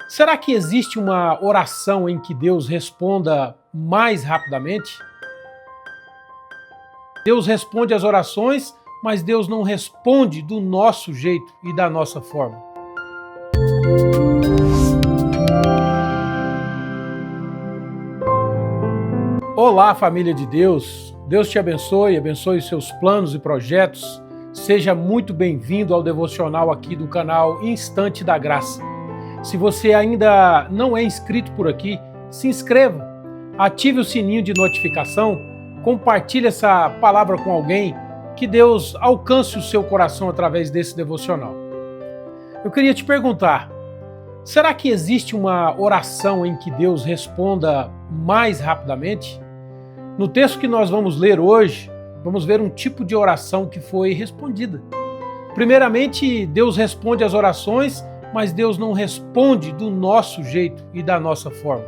Será que existe uma oração em que Deus responda mais rapidamente? Deus responde às orações, mas Deus não responde do nosso jeito e da nossa forma. Olá, família de Deus. Deus te abençoe, abençoe os seus planos e projetos. Seja muito bem-vindo ao devocional aqui do canal Instante da Graça. Se você ainda não é inscrito por aqui, se inscreva, ative o sininho de notificação, compartilhe essa palavra com alguém, que Deus alcance o seu coração através desse devocional. Eu queria te perguntar, será que existe uma oração em que Deus responda mais rapidamente? No texto que nós vamos ler hoje, vamos ver um tipo de oração que foi respondida. Primeiramente, Deus responde às orações, mas Deus não responde do nosso jeito e da nossa forma.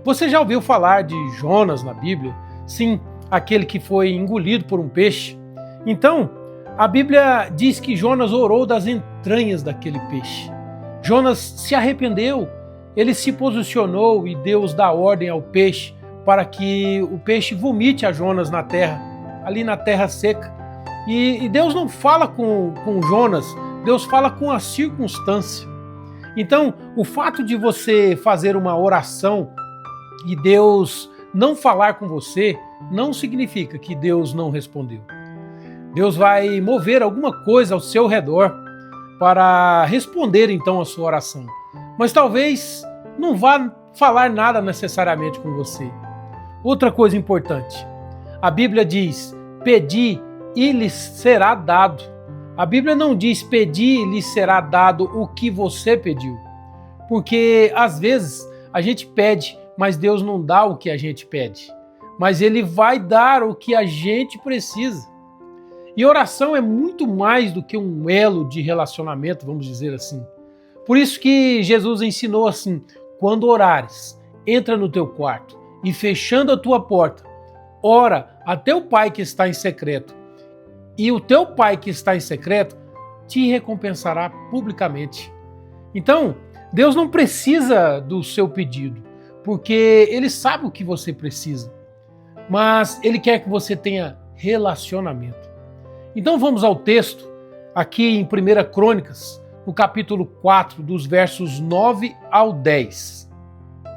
Você já ouviu falar de Jonas na Bíblia? Sim, aquele que foi engolido por um peixe. Então, a Bíblia diz que Jonas orou das entranhas daquele peixe. Jonas se arrependeu, ele se posicionou e Deus dá ordem ao peixe para que o peixe vomite a Jonas na terra, ali na terra seca. E Deus não fala com Jonas, Deus fala com a circunstância. Então, o fato de você fazer uma oração e Deus não falar com você, não significa que Deus não respondeu. Deus vai mover alguma coisa ao seu redor para responder então a sua oração. Mas talvez não vá falar nada necessariamente com você. Outra coisa importante, a Bíblia diz, pedi e lhes será dado. A Bíblia não diz pedir e lhe será dado o que você pediu. Porque às vezes a gente pede, mas Deus não dá o que a gente pede. Mas Ele vai dar o que a gente precisa. E oração é muito mais do que um elo de relacionamento, vamos dizer assim. Por isso que Jesus ensinou assim, quando orares, entra no teu quarto e fechando a tua porta, ora a teu Pai que está em secreto. E o teu Pai que está em secreto te recompensará publicamente. Então, Deus não precisa do seu pedido, porque Ele sabe o que você precisa, mas Ele quer que você tenha relacionamento. Então vamos ao texto, aqui em 1 Crônicas, no capítulo 4, dos versos 9 ao 10.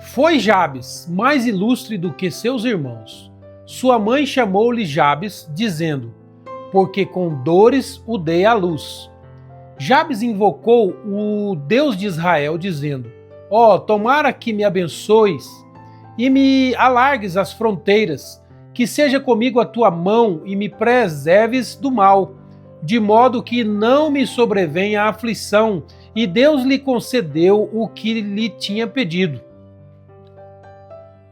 Foi Jabes mais ilustre do que seus irmãos. Sua mãe chamou-lhe Jabes, dizendo, porque com dores o dei à luz. Jabes invocou o Deus de Israel, dizendo, tomara que me abençoes e me alargues as fronteiras, que seja comigo a tua mão e me preserves do mal, de modo que não me sobrevenha a aflição. E Deus lhe concedeu o que lhe tinha pedido.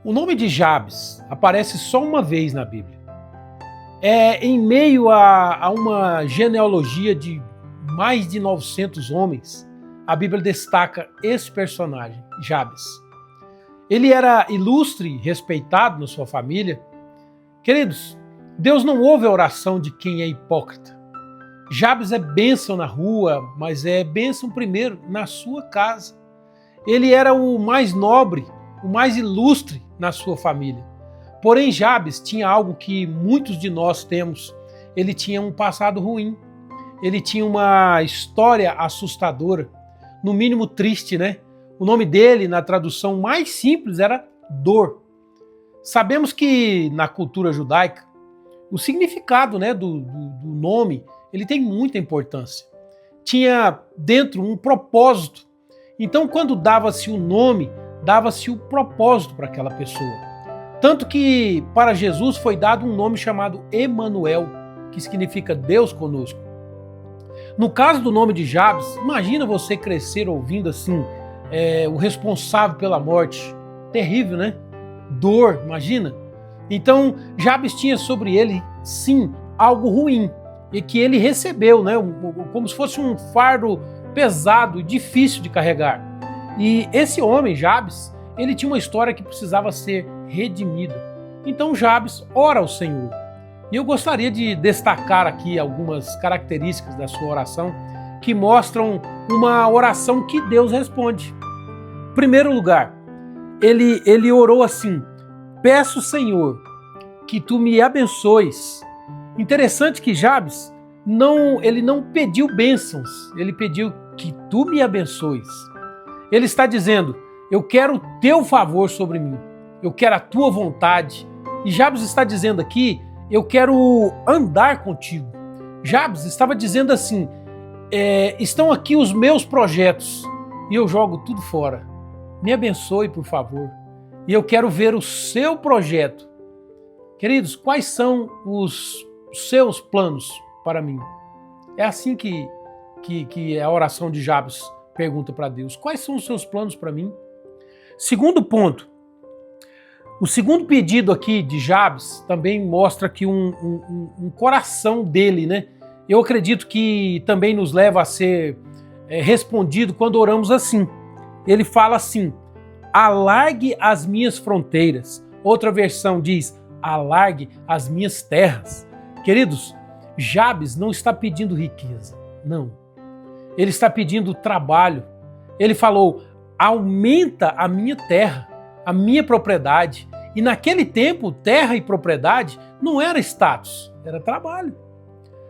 O nome de Jabes aparece só uma vez na Bíblia. Em meio a uma genealogia de mais de 900 homens, a Bíblia destaca esse personagem, Jabes. Ele era ilustre, respeitado na sua família. Queridos, Deus não ouve a oração de quem é hipócrita. Jabes é bênção na rua, mas é bênção primeiro na sua casa. Ele era o mais nobre, o mais ilustre na sua família. Porém, Jabes tinha algo que muitos de nós temos. Ele tinha um passado ruim. Ele tinha uma história assustadora, no mínimo triste, né? O nome dele, na tradução mais simples, era dor. Sabemos que na cultura judaica, o significado, né, do nome, ele tem muita importância. Tinha dentro um propósito. Então, quando dava-se o nome, dava-se o propósito para aquela pessoa. Tanto que para Jesus foi dado um nome chamado Emanuel, que significa Deus conosco. No caso do nome de Jabes, imagina você crescer ouvindo assim, o responsável pela morte. Terrível, né? Dor, imagina. Então, Jabes tinha sobre ele, sim, algo ruim, e que ele recebeu, né? Como se fosse um fardo pesado e difícil de carregar. E esse homem, Jabes, ele tinha uma história que precisava ser redimida. Então Jabes ora ao Senhor. E eu gostaria de destacar aqui algumas características da sua oração que mostram uma oração que Deus responde. primeiro lugar, ele orou assim: peço, Senhor, que tu me abençoes. Interessante que Jabes ele não pediu bênçãos, ele pediu que tu me abençoes. Ele está dizendo: eu quero o teu favor sobre mim, eu quero a tua vontade. E Jabes está dizendo aqui: eu quero andar contigo. Jabes estava dizendo assim: estão aqui os meus projetos e eu jogo tudo fora. Me abençoe, por favor. E eu quero ver o seu projeto. Queridos, quais são os seus planos para mim? É assim que a oração de Jabes pergunta para Deus: quais são os seus planos para mim? Segundo ponto, o segundo pedido aqui de Jabes também mostra aqui um coração dele, né? Eu acredito que também nos leva a ser respondido quando oramos assim. Ele fala assim: alargue as minhas fronteiras. Outra versão diz: alargue as minhas terras. Queridos, Jabes não está pedindo riqueza, não. Ele está pedindo trabalho. Ele falou: aumenta a minha terra, a minha propriedade. E naquele tempo, terra e propriedade não era status, era trabalho.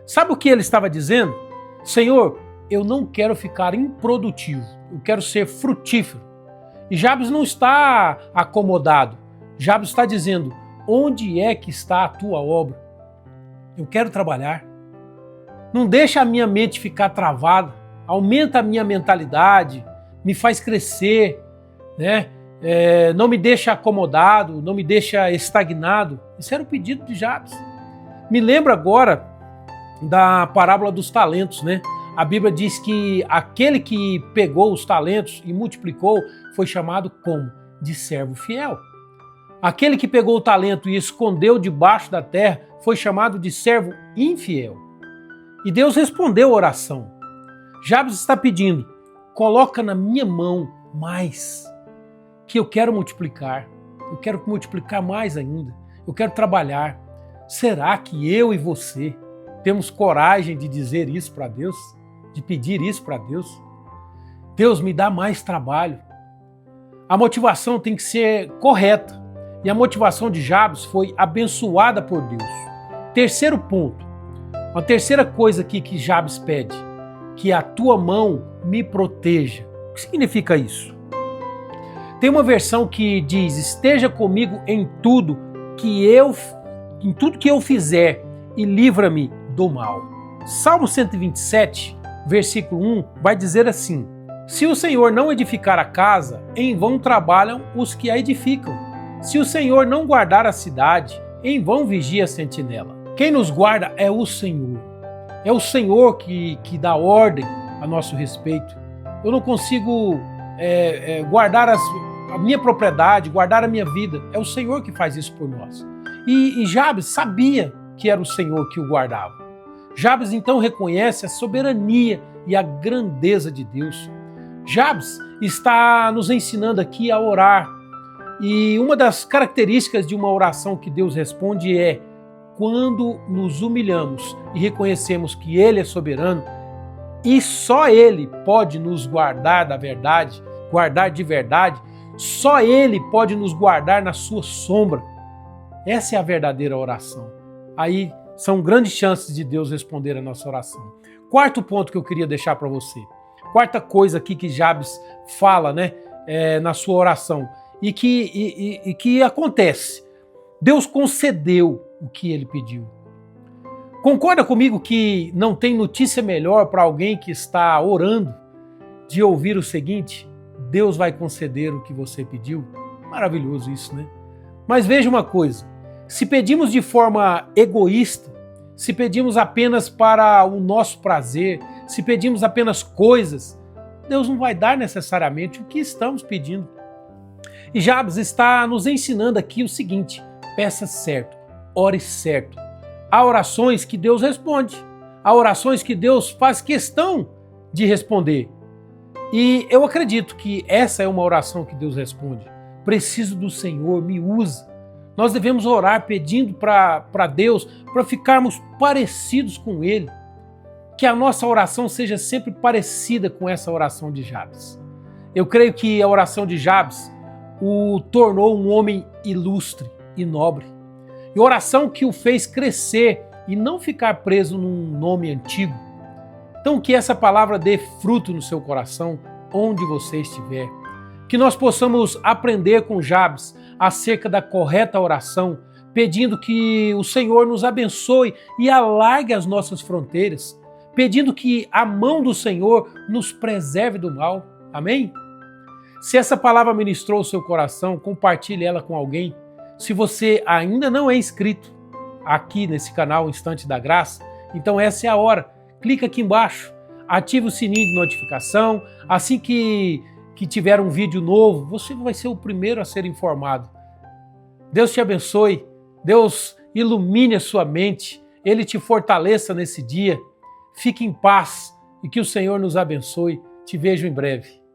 Sabe o que ele estava dizendo? Senhor, eu não quero ficar improdutivo, eu quero ser frutífero. E Jabes não está acomodado. Jabes está dizendo: onde é que está a tua obra? Eu quero trabalhar. Não deixa a minha mente ficar travada. Aumenta a minha mentalidade, me faz crescer, né? Não me deixa acomodado, não me deixa estagnado. Esse era o pedido de Jabes. Me lembra agora da parábola dos talentos, né? A Bíblia diz que aquele que pegou os talentos e multiplicou foi chamado como? De servo fiel. Aquele que pegou o talento e escondeu debaixo da terra foi chamado de servo infiel. E Deus respondeu a oração. Jabes está pedindo: coloca na minha mão mais, que eu quero multiplicar. Eu quero multiplicar mais ainda. Eu quero trabalhar. Será que eu e você temos coragem de dizer isso para Deus? De pedir isso para Deus? Deus, me dá mais trabalho. A motivação tem que ser correta. E a motivação de Jabes foi abençoada por Deus. Terceiro ponto. Uma terceira coisa aqui que Jabes pede: que a tua mão me proteja. O que significa isso? Tem uma versão que diz: esteja comigo em tudo que eu fizer e livra-me do mal. Salmo 127, versículo 1, vai dizer assim: se o Senhor não edificar a casa, em vão trabalham os que a edificam. Se o Senhor não guardar a cidade, em vão vigia a sentinela. Quem nos guarda é o Senhor. É o Senhor que dá ordem a nosso respeito. Eu não consigo guardar a minha propriedade, guardar a minha vida. É o Senhor que faz isso por nós. E Jabes sabia que era o Senhor que o guardava. Jabes então reconhece a soberania e a grandeza de Deus. Jabes está nos ensinando aqui a orar. E uma das características de uma oração que Deus responde é quando nos humilhamos e reconhecemos que Ele é soberano e só Ele pode nos guardar da verdade, guardar de verdade, só Ele pode nos guardar na sua sombra. Essa é a verdadeira oração. Aí são grandes chances de Deus responder a nossa oração. Quarto ponto que eu queria deixar para você. Quarta coisa aqui que Jabes fala, né, na sua oração e que acontece. Deus concedeu o que ele pediu. Concorda comigo que não tem notícia melhor para alguém que está orando de ouvir o seguinte: Deus vai conceder o que você pediu? Maravilhoso isso, né? Mas veja uma coisa, se pedimos de forma egoísta, se pedimos apenas para o nosso prazer, se pedimos apenas coisas, Deus não vai dar necessariamente o que estamos pedindo. E Jabes está nos ensinando aqui o seguinte: peça certo, ore certo. Há orações que Deus responde, há orações que Deus faz questão de responder. E eu acredito que essa é uma oração que Deus responde. Preciso do Senhor, me usa. Nós devemos orar pedindo para Deus, para ficarmos parecidos com Ele. Que a nossa oração seja sempre parecida com essa oração de Jabes. Eu creio que a oração de Jabes o tornou um homem ilustre e nobre. E oração que o fez crescer e não ficar preso num nome antigo. Então que essa palavra dê fruto no seu coração, onde você estiver. Que nós possamos aprender com Jabes acerca da correta oração, pedindo que o Senhor nos abençoe e alargue as nossas fronteiras, pedindo que a mão do Senhor nos preserve do mal. Amém? Se essa palavra ministrou o seu coração, compartilhe ela com alguém. Se você ainda não é inscrito aqui nesse canal Instante da Graça, então essa é a hora. Clica aqui embaixo, ative o sininho de notificação. Assim que tiver um vídeo novo, você vai ser o primeiro a ser informado. Deus te abençoe, Deus ilumine a sua mente, Ele te fortaleça nesse dia. Fique em paz e que o Senhor nos abençoe. Te vejo em breve.